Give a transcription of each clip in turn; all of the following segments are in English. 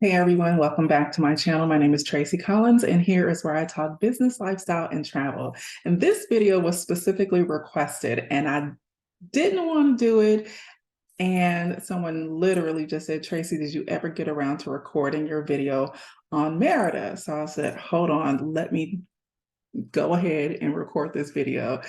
Hey everyone, welcome back to my channel. My name is Tracy Collins, and here is where I talk business, lifestyle, and travel. And this video was specifically requested, and I didn't want to do it. And someone literally just said, Tracy, did you ever get around to recording your video on Merida? So I said, hold on, let me go ahead and record this video.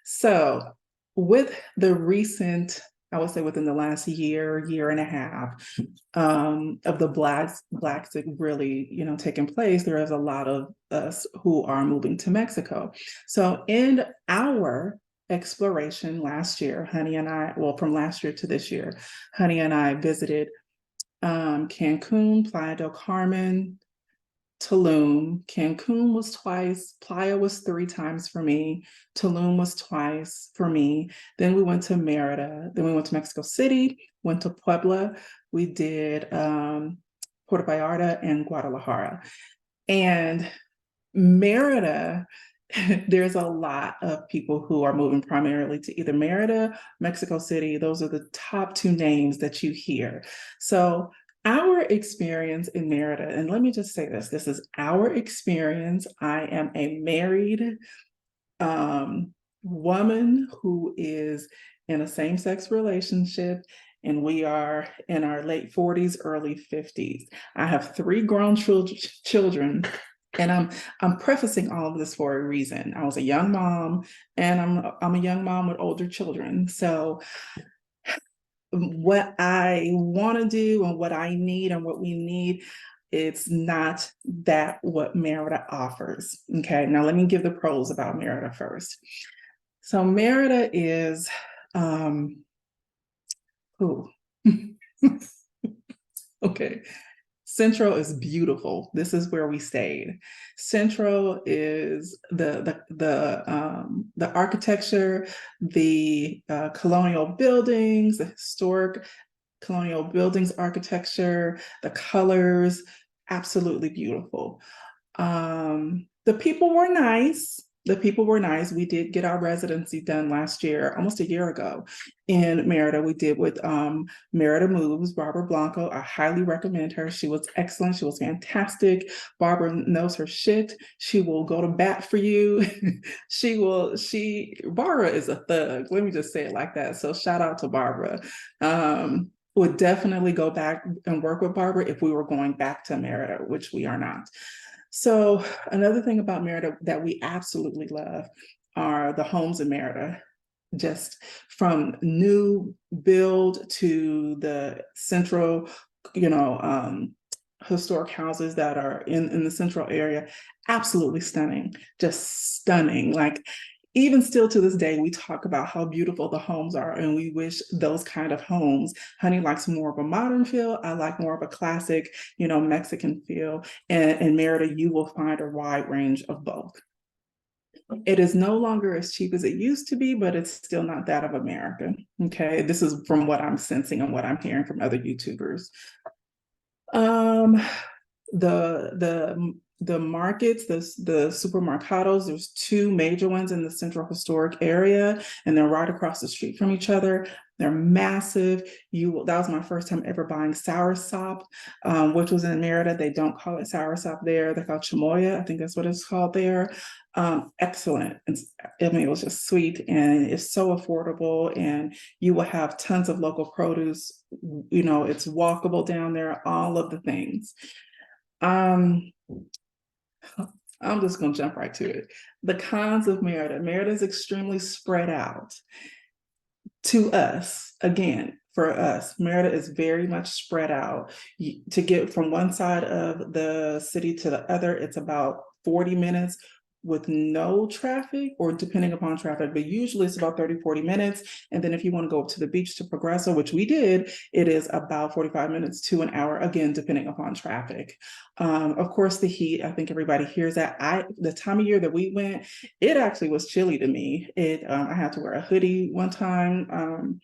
So with the recent, I would say within the last year and a half, of the blacks that really, taking place, there is a lot of us who are moving to Mexico. So in our exploration last year, Honey and I, well, from last year to this year, Honey and I visited Cancun, Playa del Carmen, Tulum. Cancun was twice, Playa was 3 times for me, Tulum was twice for me. Then we went to Merida, then we went to Mexico City, went to Puebla, we did Puerto Vallarta and Guadalajara. And Merida, there's a lot of people who are moving primarily to either Merida, Mexico City. Those are the top 2 names that you hear. So our experience in Merida, and let me just say this is our experience. I am a married woman who is in a same-sex relationship, and we are in our late 40s, early 50s. I have 3 grown children, and I'm prefacing all of this for a reason. I was a young mom, and I'm a young mom with older children. So what I want to do and what I need and what we need, it's not that what Merida offers. Okay, now let me give the pros about Merida first. So Merida is, okay. Central is beautiful. This is where we stayed. Central is the architecture, the colonial buildings, the historic colonial buildings architecture, the colors, absolutely beautiful. The people were nice. The people were nice. We did get our residency done last year, almost a year ago, in Merida. We did with Merida Moves, Barbara Blanco. I highly recommend her. She was excellent. She was fantastic. Barbara knows her shit. She will go to bat for you. Barbara is a thug. Let me just say it like that. So shout out to Barbara. Would definitely go back and work with Barbara if we were going back to Merida, which we are not. So another thing about Merida that we absolutely love are the homes in Merida, just from new build to the central, historic houses that are in the central area. Absolutely stunning, just stunning. Like, even still to this day, we talk about how beautiful the homes are, and we wish those kind of homes. Honey likes more of a modern feel. I like more of a classic, Mexican feel. And in Merida, you will find a wide range of both. It is no longer as cheap as it used to be, but it's still not that of America. Okay, this is from what I'm sensing and what I'm hearing from other YouTubers. The markets, the supermercados, there's 2 major ones in the central historic area, and they're right across the street from each other. They're massive. That was my first time ever buying soursop, which was in Merida. They don't call it soursop there. They call it chamoya. I think that's what it's called there. Excellent. It was just sweet, and it's so affordable, and you will have tons of local produce. It's walkable down there, all of the things. I'm just going to jump right to it. The cons of Merida. Merida is extremely spread out. To us, again, for us, Merida is very much spread out. To get from one side of the city to the other, it's about 40 minutes with no traffic, or depending upon traffic, but usually it's about 30-40 minutes. And then if you want to go up to the beach to Progreso, which we did, it is about 45 minutes to an hour, again, depending upon traffic. Of course, the heat, I think everybody hears that. The time of year that we went, it actually was chilly to me. I had to wear a hoodie one time.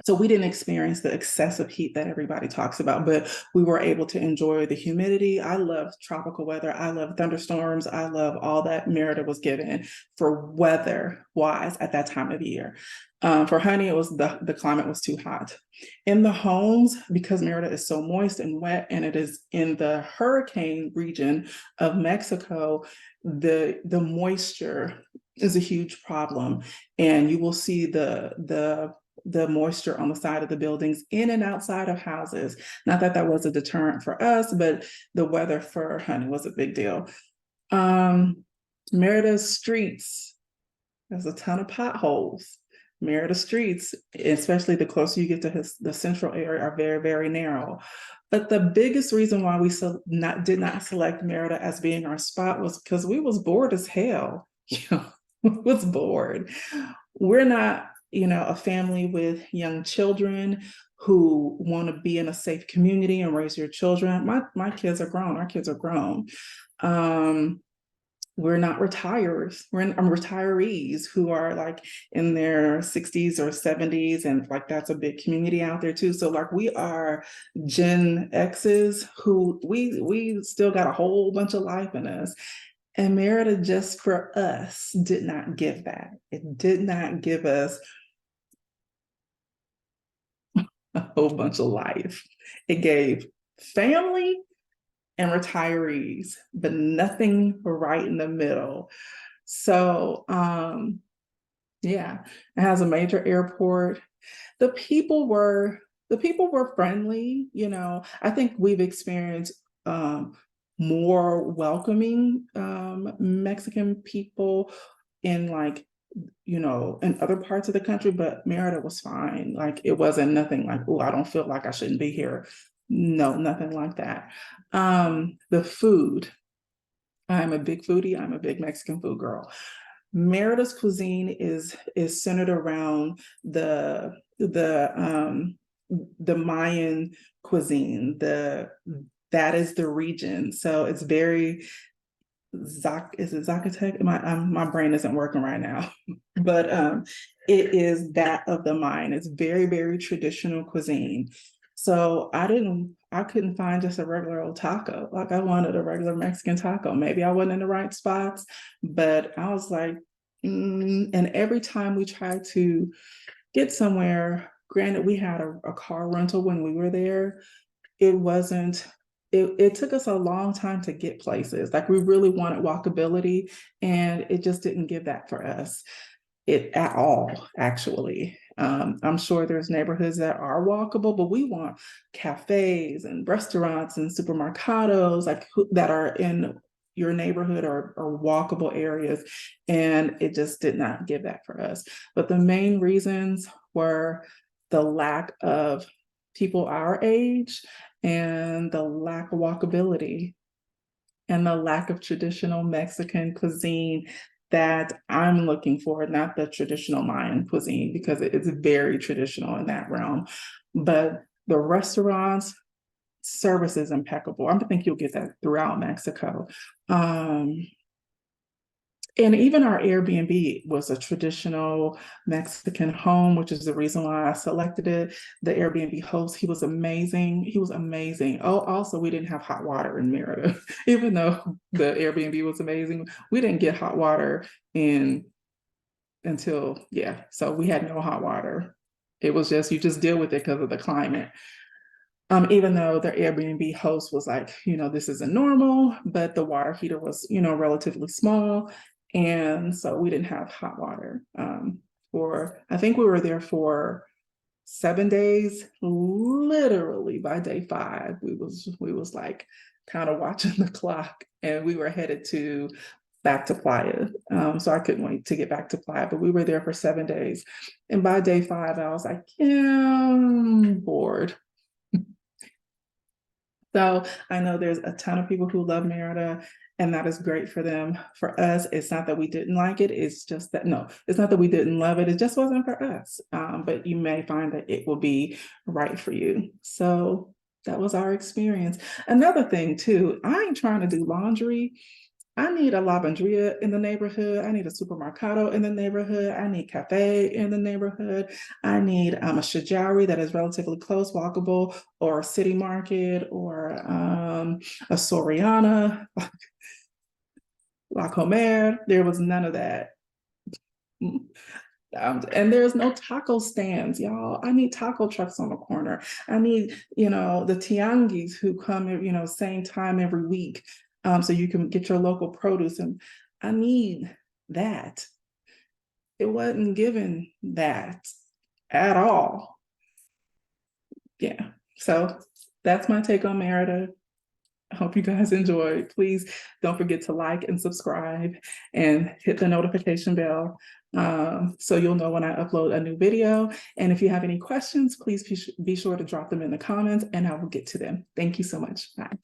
So we didn't experience the excessive heat that everybody talks about, but we were able to enjoy the humidity. I love tropical weather. I love thunderstorms. I love all that Merida was given for weather wise at that time of year. For honey, it was the climate was too hot. In the homes, because Merida is so moist and wet, and it is in the hurricane region of Mexico, the moisture is a huge problem, and you will see the moisture on the side of the buildings in and outside of houses. Not that that was a deterrent for us, but the weather for honey was a big deal. Merida's streets, there's a ton of potholes. Merida streets, especially the closer you get to the central area, are very, very narrow. But the biggest reason why we did not select Merida as being our spot was because we was bored as hell. Was bored. We're not, a family with young children who want to be in a safe community and raise your children. My kids are grown. Our kids are grown. We're not retirees. We're retirees who are like in their 60s or 70s, and like that's a big community out there too. So like we are Gen X's who we still got a whole bunch of life in us. And Merida, just for us, did not give that. It did not give us a whole bunch of life. It gave family and retirees, but nothing right in the middle. So, yeah, it has a major airport. The people were friendly. I think we've experienced more welcoming Mexican people in like in other parts of the country, but Merida was fine. Like it wasn't nothing like, oh, I don't feel like I shouldn't be here. No, nothing like that. The food. I'm a big foodie. I'm a big Mexican food girl. Merida's cuisine is centered around the Mayan cuisine. That is the region. So it's very is it Zacatec? My brain isn't working right now, but it is that of the Mayan. It's very, very traditional cuisine. So I couldn't find just a regular old taco. Like I wanted a regular Mexican taco. Maybe I wasn't in the right spots, but I was like, and every time we tried to get somewhere, granted, we had a car rental when we were there, it wasn't, it took us a long time to get places. Like we really wanted walkability, and it just didn't give that for us at all, actually. I'm sure there's neighborhoods that are walkable, but we want cafes and restaurants and supermercados like that are in your neighborhood or walkable areas. And it just did not give that for us. But the main reasons were the lack of people our age and the lack of walkability and the lack of traditional Mexican cuisine that I'm looking for, not the traditional Mayan cuisine, because it's very traditional in that realm. But the restaurants, service is impeccable. I think you'll get that throughout Mexico. And even our Airbnb was a traditional Mexican home, which is the reason why I selected it. The Airbnb host, he was amazing. He was amazing. Oh, also, we didn't have hot water in Merida. Even though the Airbnb was amazing, we didn't get hot water until, yeah. So we had no hot water. It was just, you just deal with it because of the climate. Even though the Airbnb host was like, this isn't normal, but the water heater was, relatively small. And so we didn't have hot water I think we were there for 7 days. Literally by day 5, we was like kind of watching the clock, and we were headed back to Playa. So I couldn't wait to get back to Playa, but we were there for 7 days. And by day 5, I was like, yeah, I'm bored. So I know there's a ton of people who love Merida, and that is great for them. For us, it's not that we didn't like it. It's just that, no, it's not that we didn't love it. It just wasn't for us. But you may find that it will be right for you. So that was our experience. Another thing too, I ain't trying to do laundry I need a lavanderia in the neighborhood. I need a supermercado in the neighborhood. I need cafe in the neighborhood. I need a shajari that is relatively close, walkable, or a city market, or a Soriana, La Comer. There was none of that. And there's no taco stands, y'all. I need taco trucks on the corner. I need, the tianguis who come, same time every week, so you can get your local produce. And I need that. It wasn't given that at all. Yeah. So that's my take on Merida. I hope you guys enjoyed. Please don't forget to like and subscribe and hit the notification bell so you'll know when I upload a new video. And if you have any questions, please be sure to drop them in the comments and I will get to them. Thank you so much. Bye.